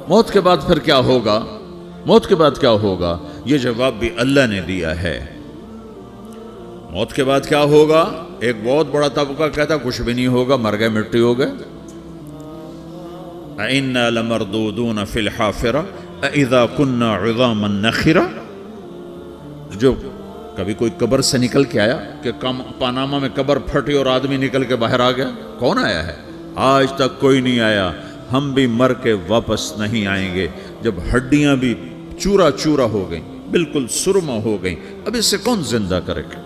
موت کے بعد پھر کیا ہوگا؟ موت کے بعد کیا ہوگا؟ یہ جواب بھی اللہ نے دیا ہے۔ موت کے بعد کیا ہوگا؟ ایک بہت بڑا طبقہ کہتا کچھ بھی نہیں ہوگا، مر گئے، مٹی ہو گئے۔ اِنَّا لَمَرْدُودُونَ فِي الْحَافِرَةِ اِذَا كُنَّا عِظَامًا نَخِرَةً۔ جو کبھی کوئی قبر سے نکل کے آیا کہ پاناما میں قبر پھٹی اور آدمی نکل کے باہر آ گیا؟ کون آیا ہے؟ آج تک کوئی نہیں آیا۔ ہم بھی مر کے واپس نہیں آئیں گے۔ جب ہڈیاں بھی چورا چورا ہو گئیں، بالکل سرما ہو گئیں، اب اس سے کون زندہ کرے گا؟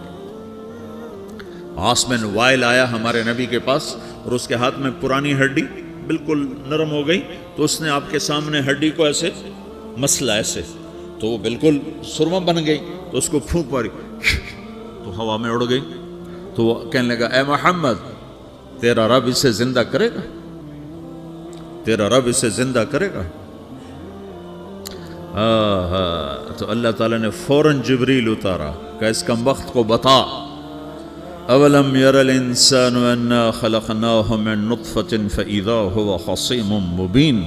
آسمن وائل آیا ہمارے نبی کے پاس اور اس کے ہاتھ میں پرانی ہڈی بالکل نرم ہو گئی، تو اس نے آپ کے سامنے ہڈی کو ایسے مسلا ایسے، تو وہ بالکل سرما بن گئی، تو اس کو پھونک ماری تو ہوا میں اڑ گئی۔ تو وہ کہنے لگا اے محمد تیرا رب اسے زندہ کرے گا؟ تیرا رب اسے زندہ کرے گا؟ تو اللہ تعالیٰ نے فوراً جبریل اتارا کہ اس کم وقت کو بتا، اولم یر الانسان انا خلقناہ من نطفۃ فاذا هو خصیم مبین۔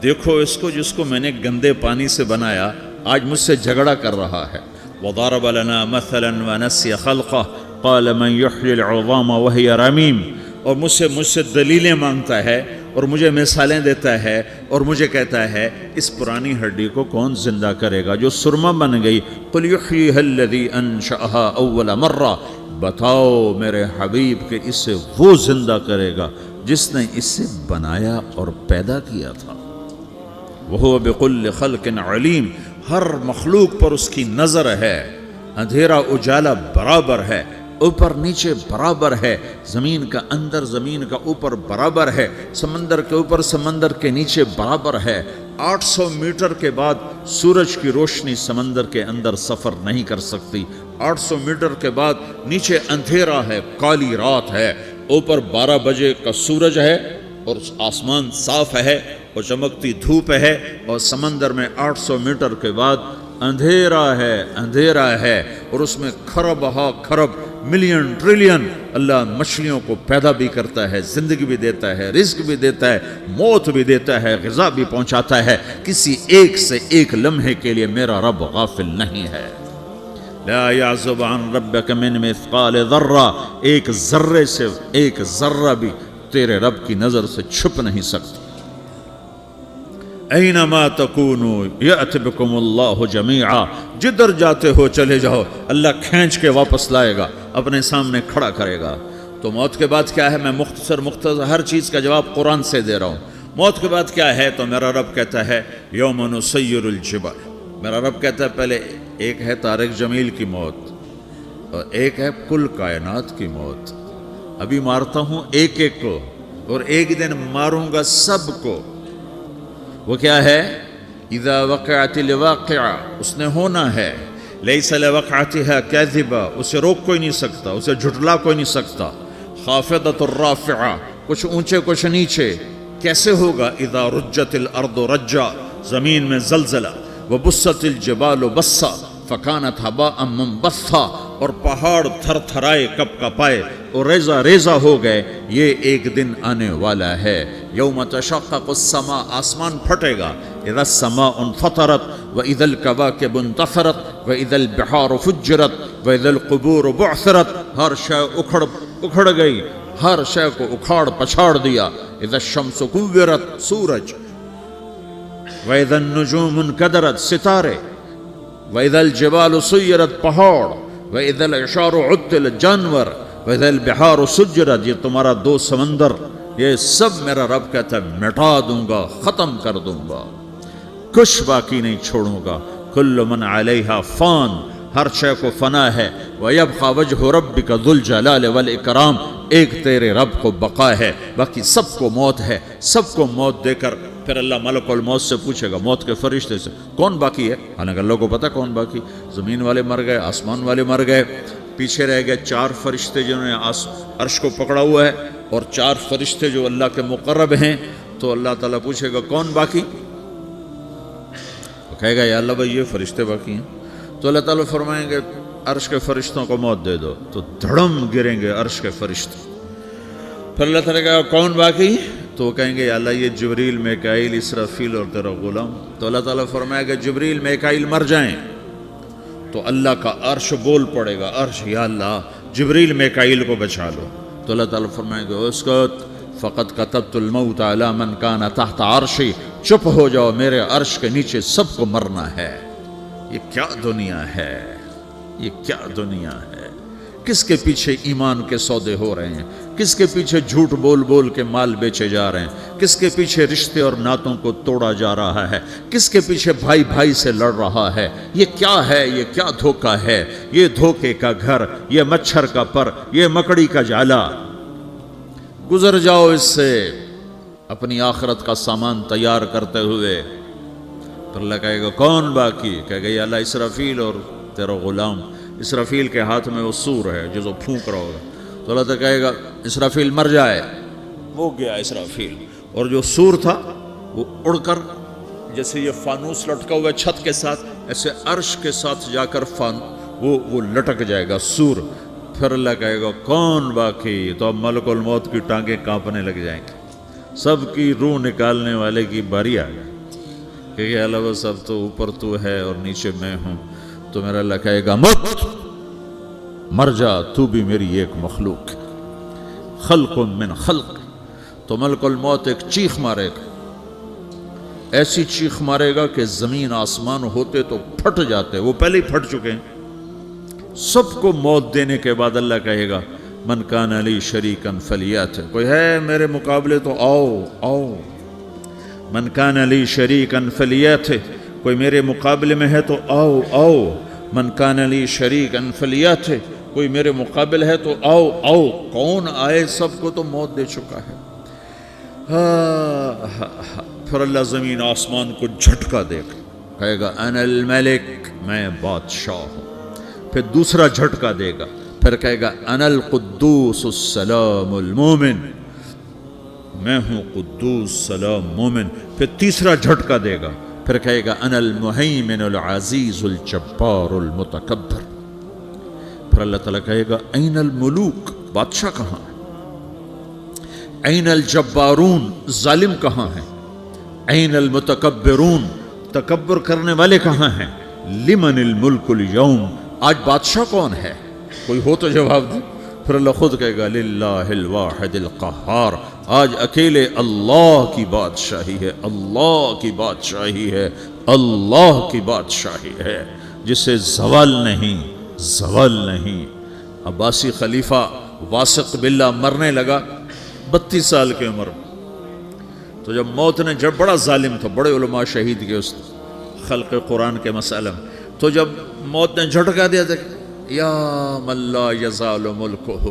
دیکھو اس کو جس کو میں نے گندے پانی سے بنایا، آج مجھ سے جھگڑا کر رہا ہے۔ وضرب لنا مثلا ونسی خلقہ قال من یحیی العظام وہی رمیم۔ اور مجھ سے دلیلیں مانگتا ہے اور مجھے مثالیں دیتا ہے اور مجھے کہتا ہے اس پرانی ہڈی کو کون زندہ کرے گا جو سرما بن گئی؟ قل یحییھا الذی انشأھا اول مرہ۔ بتاؤ میرے حبیب کہ اسے وہ زندہ کرے گا جس نے اسے بنایا اور پیدا کیا تھا۔ وہو بکل خلق علیم۔ ہر مخلوق پر اس کی نظر ہے، اندھیرا اجالا برابر ہے، اوپر نیچے برابر ہے، زمین کا اندر زمین کا اوپر برابر ہے، سمندر کے اوپر سمندر کے نیچے برابر ہے۔ 800 میٹر کے بعد سورج کی روشنی سمندر کے اندر سفر نہیں کر سکتی۔ 800 میٹر کے بعد نیچے اندھیرا ہے، کالی رات ہے، اوپر 12 بجے کا سورج ہے اور آسمان صاف ہے اور چمکتی دھوپ ہے، اور سمندر میں 800 میٹر کے بعد اندھیرا ہے اور اس میں کھرب ہا کھرب ملین ٹریلین اللہ مچھلیوں کو پیدا بھی کرتا ہے، زندگی بھی دیتا ہے، رزق بھی دیتا ہے، موت بھی دیتا ہے، غذا بھی پہنچاتا ہے۔ کسی ایک سے ایک لمحے کے لیے میرا رب غافل نہیں ہے۔ لا يعزب عن ربك من مثقال ذرہ، ایک ذرے سے ایک ذرہ بھی تیرے رب کی نظر سے چھپ نہیں سکتا۔ اینما تکونوا یأت بکم اللہ جمیعا، جدھر جاتے ہو چلے جاؤ، اللہ کھینچ کے واپس لائے گا، اپنے سامنے کھڑا کرے گا۔ تو موت کے بعد کیا ہے؟ میں مختصر ہر چیز کا جواب قرآن سے دے رہا ہوں۔ موت کے بعد کیا ہے؟ تو میرا رب کہتا ہے یوم نسیر الجبال۔ میرا رب کہتا ہے پہلے ایک ہے طارق جمیل کی موت اور ایک ہے کل کائنات کی موت۔ ابھی مارتا ہوں ایک ایک کو اور ایک دن ماروں گا سب کو۔ وہ کیا ہے؟ اذا وقعت الواقعہ، اس نے ہونا ہے۔ لیس لوقعتها کاذبہ، اسے روک کوئی نہیں سکتا، اسے جھٹلا کوئی نہیں سکتا۔ خافضۃ الرافعہ، کچھ اونچے کچھ نیچے۔ کیسے ہوگا؟ اذا رجت الارض رجا، زمین میں زلزلہ۔ وبست الجبال بسا فکانت ہباء منبثا، اور پہاڑ تھر تھرائے کپ کپائے اور ریزہ ریزہ ہو گئے۔ یہ ایک دن آنے والا ہے۔ یوم تشقق السماء، آسمان پھٹے گا۔ اذا السماء انفطرت واذا الكواكب انتثرت واذا البحار فجرت واذا القبور بعثرت، ہر شے اکھڑ گئی، ہر شے کو اکھاڑ پچھاڑ دیا۔ اذا الشمس کورت، سورج۔ وَإِذَا النُّجُومُ انْكَدَرَتْ، ستارے۔ وَإِذَا الْجِبَالُ سُيِّرَتْ، پہاڑ۔ وَإِذَا الْعِشَارُ عُطِّلَتْ، جانور۔ وَإِذَا الْبِحَارُ سُجِّرَتْ، یہ تمہارا دو سمندر، یہ سب میرا رب کہتا ہے مٹا دوں گا، ختم کر دوں گا، کچھ باقی نہیں چھوڑوں گا۔ كُلُّ مَنْ عَلَيْهَا فان، ہر شے کو فنا ہے۔ وَيَبْقَى وَجْهُ رَبِّكَ ذُو الْجَلَالِ وَالْإِكْرَامِ، ایک تیرے رب کو بقا ہے، باقی سب کو موت ہے۔ سب کو موت دے کر پھر اللہ ملک الموت سے پوچھے گا، موت کے فرشتے سے، کون باقی ہے؟ حالانکہ اللہ کو پتہ کون باقی۔ زمین والے مر گئے، آسمان والے مر گئے، پیچھے رہ گئے 4 فرشتے جنہوں نے عرش کو پکڑا ہوا ہے، اور 4 فرشتے جو اللہ کے مقرب ہیں۔ تو اللہ تعالیٰ پوچھے گا کون باقی؟ وہ کہے گا یا اللہ بھائی یہ فرشتے باقی ہیں۔ تو اللہ تعالیٰ فرمائیں گے عرش کے فرشتوں کو موت دے دو، تو دھڑم گریں گے عرش کے فرشتے۔ پھر اللہ تعالیٰ کہا کون باقی؟ تو وہ کہیں گے یا اللہ یہ جبریل میکائیل اسرافیل اور تیرا غلام. تو اللہ تعالیٰ فرمائے گا جبریل میکائیل مر جائیں تو اللہ کا عرش بول پڑے گا, عرش یا اللہ جبریل میکائیل کو بچا لو. تو اللہ تعالیٰ فرمائے گا اسکت فقط کتبت الموت علی من کان تحت عرشی, چپ ہو جاؤ میرے عرش کے نیچے سب کو مرنا ہے. یہ کیا دنیا ہے, یہ کیا دنیا ہے. کس کے پیچھے ایمان کے سودے ہو رہے ہیں, کس کے پیچھے جھوٹ بول بول کے مال بیچے جا رہے ہیں, کس کے پیچھے رشتے اور ناتوں کو توڑا جا رہا ہے, کس کے پیچھے بھائی بھائی سے لڑ رہا ہے. یہ کیا ہے, یہ کیا دھوکہ ہے, یہ دھوکے کا گھر, یہ مچھر کا پر, یہ مکڑی کا جالا. گزر جاؤ اس سے اپنی آخرت کا سامان تیار کرتے ہوئے. تو اللہ کہے گا کون باقی, کہے گا یا اللہ اسرافیل اور تیرا غلام. اسرافیل کے ہاتھ میں وہ سور ہے جو پھونک رہا ہوگا. تو اللہ تعالیٰ کہے گا اسرافیل مر جائے, وہ گیا اسرافیل. اور جو سور تھا وہ اڑ کر جیسے یہ فانوس لٹکا ہوا ہے چھت کے ساتھ, ایسے عرش کے ساتھ جا کر وہ لٹک جائے گا سور. پھر اللہ کہے گا کون باقی. تو اب ملک الموت کی ٹانگیں کانپنے لگ جائیں گی, سب کی روح نکالنے والے کی باری آ گئی کہ اللہ وہ سب تو اوپر تو ہے اور نیچے میں ہوں. تو میرا اللہ کہے گا مت, مر جا, تو بھی میری ایک مخلوق, خلق من خلق. تو ملک الموت ایک چیخ مارے گا, ایسی چیخ مارے گا کہ زمین آسمان ہوتے تو پھٹ جاتے, وہ پہلے ہی پھٹ چکے ہیں. سب کو موت دینے کے بعد اللہ کہے گا من کان لی شریکن فلیات, کوئی ہے میرے مقابلے تو آؤ آؤ. من کان لی شریکن فلیات, کوئی میرے مقابلے میں ہے تو آؤ آؤ. من کان لی شریکن فلیات, کوئی میرے مقابل ہے تو آؤ آؤ. کون آئے, سب کو تو موت دے چکا ہے. پھر اللہ زمین آسمان کو جھٹکا دے گا, کہے گا انا الملک, میں بادشاہ ہوں. پھر دوسرا جھٹکا دے گا, پھر کہے گا انا القدوس السلام المومن, میں ہوں قدوس سلام مومن. پھر تیسرا جھٹکا دے گا, پھر کہے گا انا المہیمن العزیز الجبار المتکبر. پھر اللہ تعالیٰ کہے گا این الملوک, بادشاہ کہاں ہے؟ این الجبارون, ظالم کہاں ہیں؟ این المتکبرون, تکبر کرنے والے کہاں ہیں؟ لمن الملک اليوم, آج بادشاہ کون ہے؟ کوئی ہو تو جواب دے. پھر اللہ خود کہے گا للہ الواحد القہار, آج اکیلے اللہ کی بادشاہی ہے, اللہ کی بادشاہی ہے, اللہ کی بادشاہی ہے, جسے زوال نہیں, زوال نہیں. عباسی خلیفہ واثق باللہ مرنے لگا 32 سال کی عمر میں. تو جب موت نے, جب بڑا ظالم تھا, بڑے علماء شہید کے اس خلق قرآن کے مسئلہ میں, تو جب موت نے جھٹکا دیا تھا یا من لا یزال ملکہ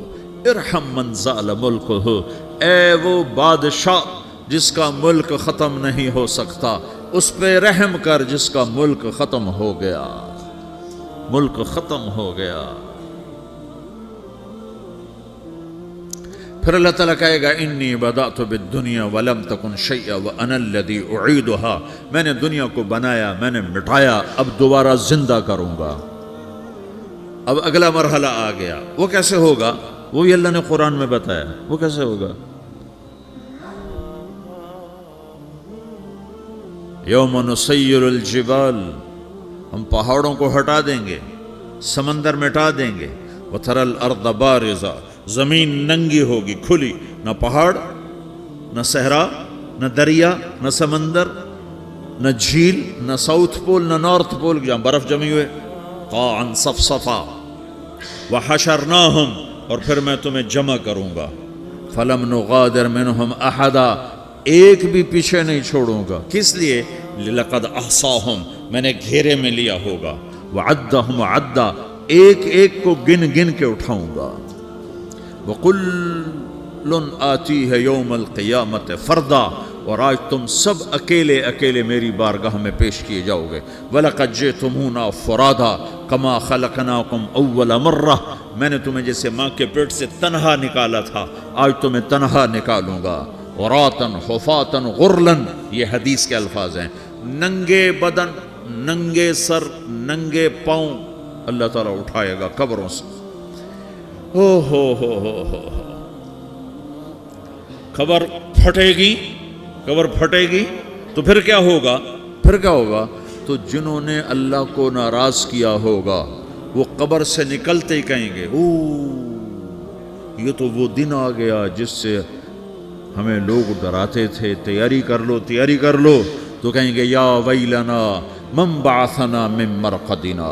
ارحم من زال ملکہ, اے وہ بادشاہ جس کا ملک ختم نہیں ہو سکتا, اس پہ رحم کر جس کا ملک ختم ہو گیا, ملک ختم ہو گیا. پھر اللہ تعالیٰ کہے گا انی بدأت بالدنیا ولم تکن شیئا وانا الذی اعیدہا, میں نے دنیا کو بنایا, میں نے مٹایا, اب دوبارہ زندہ کروں گا. اب اگلا مرحلہ آ گیا, وہ کیسے ہوگا؟ وہ بھی اللہ نے قرآن میں بتایا. وہ کیسے ہوگا؟ یوم نسیر الجبال, ہم پہاڑوں کو ہٹا دیں گے, سمندر مٹا دیں گے. وتری الارض بارزہ, زمین ننگی ہوگی, کھلی, نہ پہاڑ, نہ صحرا, نہ دریا, نہ سمندر, نہ جھیل, نہ ساؤتھ پول, نہ نارتھ پول جہاں برف جمی ہوئے. قاعا صفصفا وحشرناہم, اور پھر میں تمہیں جمع کروں گا. فلم نغادر منہم احدا, ایک بھی پیچھے نہیں چھوڑوں گا. کس لیے؟ لقد احصاہم, میں نے گھیرے میں لیا ہوگا. وعدہم عدا, ایک ایک کو گن گن کے اٹھاؤں گا. وَقُلٌ آتِيهَ يَوْمَ الْقِيَامَةِ فَرْدًا, اور آج تم سب اکیلے اکیلے میری بارگاہ میں پیش کیے جاؤ گے. وَلَقَدْ جِئْتُمُونَا فُرَادًا كَمَا خَلَقْنَاكُمْ أَوَّلَ مَرَّةٍ, میں نے تمہیں جیسے ماں کے پیٹ سے تنہا نکالا تھا, آج تمہیں تنہا نکالوں گا. عُرَاةً حُفَاةً غُرْلًا, یہ حدیث کے الفاظ ہیں. ننگے بدن, ننگے سر, ننگے پاؤں اللہ تعالیٰ اٹھائے گا قبروں سے. ہو. خبر پھٹے گی، قبر پھٹے گی تو پھر کیا ہوگا؟ پھر کیا ہوگا؟ تو جنہوں نے اللہ کو ناراض کیا ہوگا وہ قبر سے نکلتے ہی کہیں گے او یہ تو وہ دن آ گیا جس سے ہمیں لوگ ڈراتے تھے، تیاری کر لو تیاری کر لو. تو کہیں گے یا ویلنا من بعثنا من مرقدنا،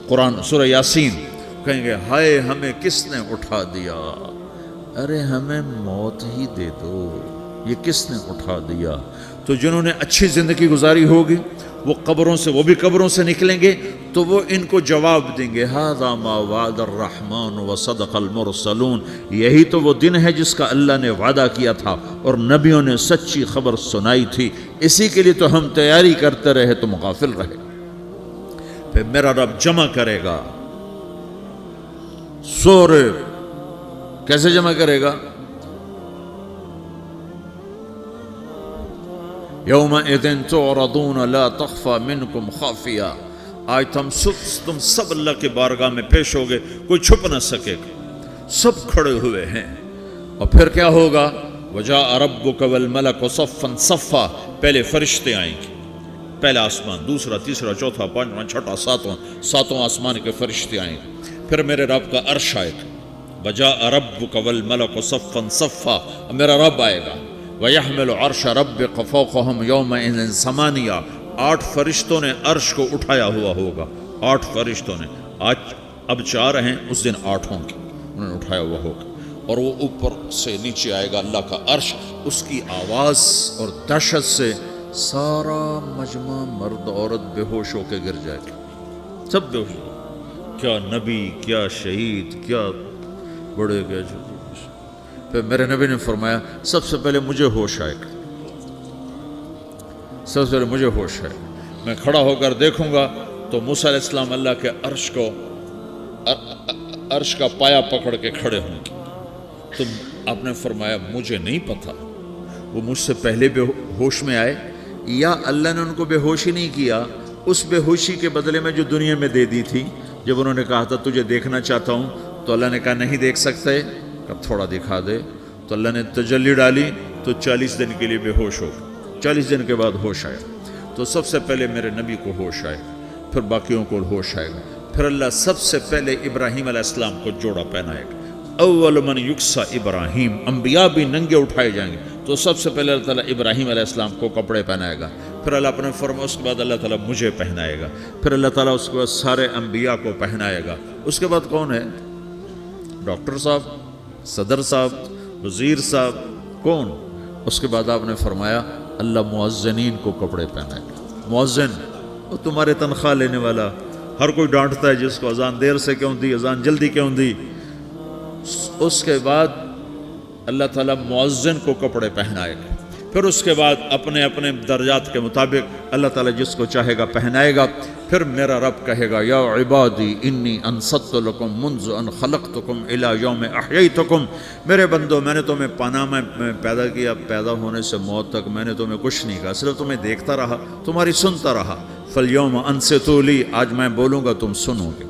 قرآن سورہ یاسین. کہیں گے ہائے ہمیں کس نے اٹھا دیا، ارے ہمیں موت ہی دے دو، یہ کس نے اٹھا دیا. تو جنہوں نے اچھی زندگی گزاری ہوگی وہ قبروں سے، وہ بھی قبروں سے نکلیں گے تو وہ ان کو جواب دیں گے ھذا ما وعد الرحمن وصدق المرسلون، یہی تو وہ دن ہے جس کا اللہ نے وعدہ کیا تھا اور نبیوں نے سچی خبر سنائی تھی، اسی کے لیے تو ہم تیاری کرتے رہے تم غافل رہے. پھر میرا رب جمع کرے گا سورے، کیسے جمع کرے گا؟ یومئذ تعرضون لا تخفى منکم خافیہ، آج تم سب اللہ کے بارگاہ میں پیش ہوگے، کوئی چھپ نہ سکے گا، سب کھڑے ہوئے ہیں. اور پھر کیا ہوگا؟ وجاء ربک والملک صفا صفا، پہلے فرشتے آئیں گے، پہلا آسمان، دوسرا، تیسرا، چوتھا، پانچواں، چھٹا، ساتواں آسمان کے فرشتے آئیں گے. پھر میرے رب کا عرش آئے گا، وجاء ربک والملک صفا صفا، میرا رب آئے گا. وَيَحْمِلُ عَرْشَ رَبِّكَ فَوْقَهُمْ يَوْمَئِذٍ ثَمَانِيَةٌ، 8 فرشتوں نے عرش کو اٹھایا ہوا ہوگا، 8 فرشتوں نے، آج اب 4 ہیں، اس دن 8 ہوں گے، انہوں نے اٹھایا ہوا ہوگا. اور وہ اوپر سے نیچے آئے گا اللہ کا عرش، اس کی آواز اور دہشت سے سارا مجمع مرد عورت بے ہوش ہو کے گر جائے گا، سب بے ہوش. کیا نبی، کیا شہید، کیا بڑے گئے. پھر میرے نبی نے فرمایا سب سے پہلے مجھے ہوش آئے گا، سب سے پہلے مجھے ہوش آئے گا. میں کھڑا ہو کر دیکھوں گا تو موسیٰ علیہ السلام اللہ کے عرش کا پایا پکڑ کے کھڑے ہوں گے. تو آپ نے فرمایا مجھے نہیں پتا وہ مجھ سے پہلے بے ہوش میں آئے یا اللہ نے ان کو بے ہوش ہی نہیں کیا، اس بے ہوشی کے بدلے میں جو دنیا میں دے دی تھی. جب انہوں نے کہا تھا تجھے دیکھنا چاہتا ہوں تو اللہ نے کہا نہیں دیکھ سکتے، تھوڑا دکھا دے. تو اللہ نے تجلی ڈالی تو 40 دن کے لیے بے ہوش ہو، 40 دن کے بعد ہوش آیا. تو سب سے پہلے میرے نبی کو ہوش آئے، پھر باقیوں کو ہوش آئے گا. پھر اللہ سب سے پہلے ابراہیم علیہ السلام کو جوڑا پہنائے گا. اول من یکسا ابراہیم، انبیاء بھی ننگے اٹھائے جائیں گے تو سب سے پہلے اللہ تعالیٰ ابراہیم علیہ السلام کو کپڑے پہنائے گا. پھر اللہ اپنے فرما، اس کے بعد اللہ تعالیٰ مجھے پہنائے گا. پھر اللہ تعالیٰ اس کے بعد سارے انبیاء کو پہنائے گا. اس کے بعد کون ہے؟ ڈاکٹر صاحب، صدر صاحب، وزیر صاحب، کون؟ اس کے بعد آپ نے فرمایا اللہ مؤذنین کو کپڑے پہنائے گا. مؤذن وہ تمہارے تنخواہ لینے والا، ہر کوئی ڈانٹتا ہے جس کو اذان دیر سے کیوں دی، اذان جلدی کیوں دی. اس کے بعد اللہ تعالیٰ مؤذن کو کپڑے پہنائے گا. پھر اس کے بعد اپنے اپنے درجات کے مطابق اللہ تعالیٰ جس کو چاہے گا پہنائے گا. پھر میرا رب کہے گا یا عبادی انی انصت لکم منذ ان خلقتکم الی یوم احییتکم، میرے بندو میں نے تمہیں پاناہ میں پیدا کیا، پیدا ہونے سے موت تک میں نے تمہیں کچھ نہیں کہا، صرف تمہیں دیکھتا رہا، تمہاری سنتا رہا. فالیوم انصتوا لی، آج میں بولوں گا تم سنو گے.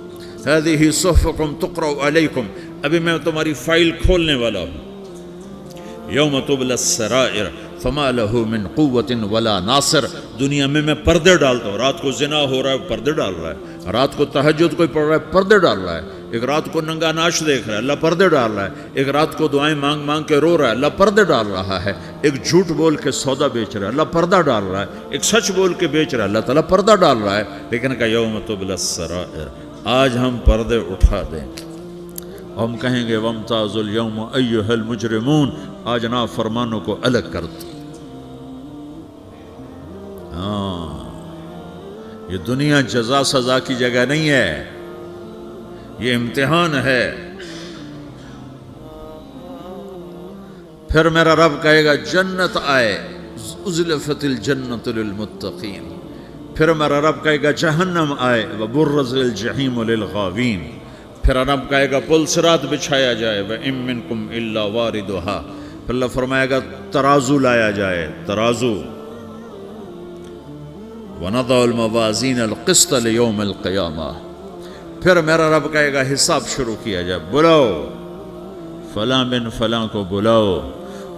ہذہ صحفکم تقرأ علیکم، ابھی میں تمہاری فائل کھولنے والا ہوں. یوم تبلی السرائر فما لہ من قوت ولا ناصر، دنیا میں پردے ڈالتا ہوں. رات کو زنا ہو رہا ہے پردے ڈال رہا ہے، رات کو تہجد کوئی پڑھ رہا ہے پردے ڈال رہا ہے، ایک رات کو ننگا ناچ دیکھ رہا ہے اللہ پردے ڈال رہا ہے، ایک رات کو دعائیں مانگ مانگ کے رو رہا ہے اللہ پردے ڈال رہا ہے، ایک جھوٹ بول کے سودا بیچ رہا ہے اللہ پردہ ڈال رہا ہے، ایک سچ بول کے بیچ رہا ہے اللہ تعالیٰ پردہ ڈال رہا ہے. لیکن کہ یوم تبلی السرائر، آج ہم پردے اٹھا دیں. ہم کہیں گے وامتاز اليوم ایھا المجرمون، آج نافرمانوں کو الگ کر دو. یہ دنیا جزا سزا کی جگہ نہیں ہے، یہ امتحان ہے. پھر میرا رب کہے گا جنت آئے، ازلفت الجنت للمتقین. پھر میرا رب کہے گا جہنم آئے، وبرز الجحیم للغاوین. پھر رب کہے گا پل صراط بچھایا جائے، وَإِن مِّنكُمْ إِلَّا وَارِدُهَا. پھر اللہ فرمائے گا ترازو لایا جائے، ترازو. وَنَضَعُ الْمَوَازِينَ الْقِسْطَ لِيَوْمِ الْقِيَامَةِ. پھر میرا رب کہے گا حساب شروع کیا جائے، بلاؤ فلاں بن فلاں کو بلاؤ،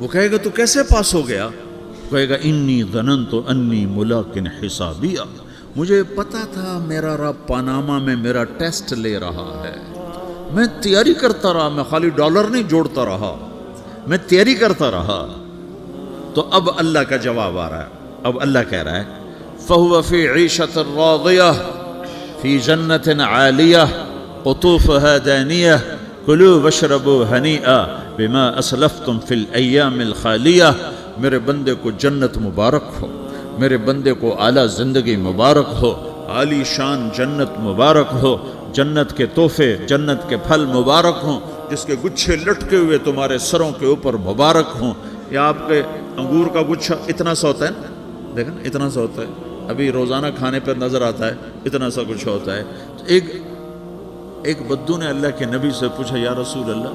وہ کہے گا تو کیسے پاس ہو گیا؟ کہے گا انی ظننت انی ملاقن حسابیہ، مجھے پتا تھا میرا رب پاناما میں میرا ٹیسٹ لے رہا ہے، میں تیاری کرتا رہا، میں خالی ڈالر نہیں جوڑتا رہا، میں تیاری کرتا رہا۔ تو اب اللہ کا جواب آ رہا ہے، اب اللہ کہہ رہا ہے فَهُوَ فِي عِيشَةٍ رَاضِيَةٍ فِي جَنَّةٍ عَالِيَةٍ قُطُوفُهَا دَانِيَةٌ كُلُوا وَاشْرَبُوا هَنِيئًا بِمَا أَسْلَفْتُمْ فِي الْأَيَّامِ الْخَالِيَةِ، میرے بندے کو جنت مبارک ہو، میرے بندے کو اعلیٰ زندگی مبارک ہو، عالی شان جنت مبارک ہو، جنت کے تحفے، جنت کے پھل مبارک ہوں، جس کے گچھے لٹکے ہوئے تمہارے سروں کے اوپر مبارک ہوں۔ یا آپ کے انگور کا گچھا اتنا سا ہوتا ہے نا، دیکھیں نا اتنا سا ہوتا ہے، ابھی روزانہ کھانے پر نظر آتا ہے، اتنا سا گچھا ہوتا ہے۔ تو ایک بدو نے اللہ کے نبی سے پوچھا یا رسول اللہ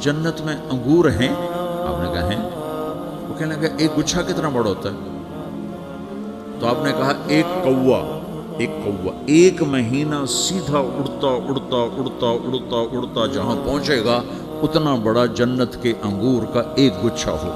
جنت میں انگور ہیں؟ آپ نے کہا ہیں۔ وہ کہنے لگا ایک گچھا کتنا بڑا ہوتا ہے؟ تو آپ نے کہا ایک مہینہ سیدھا اڑتا جہاں پہنچے گا اتنا بڑا جنت کے انگور کا ایک گچھا ہو۔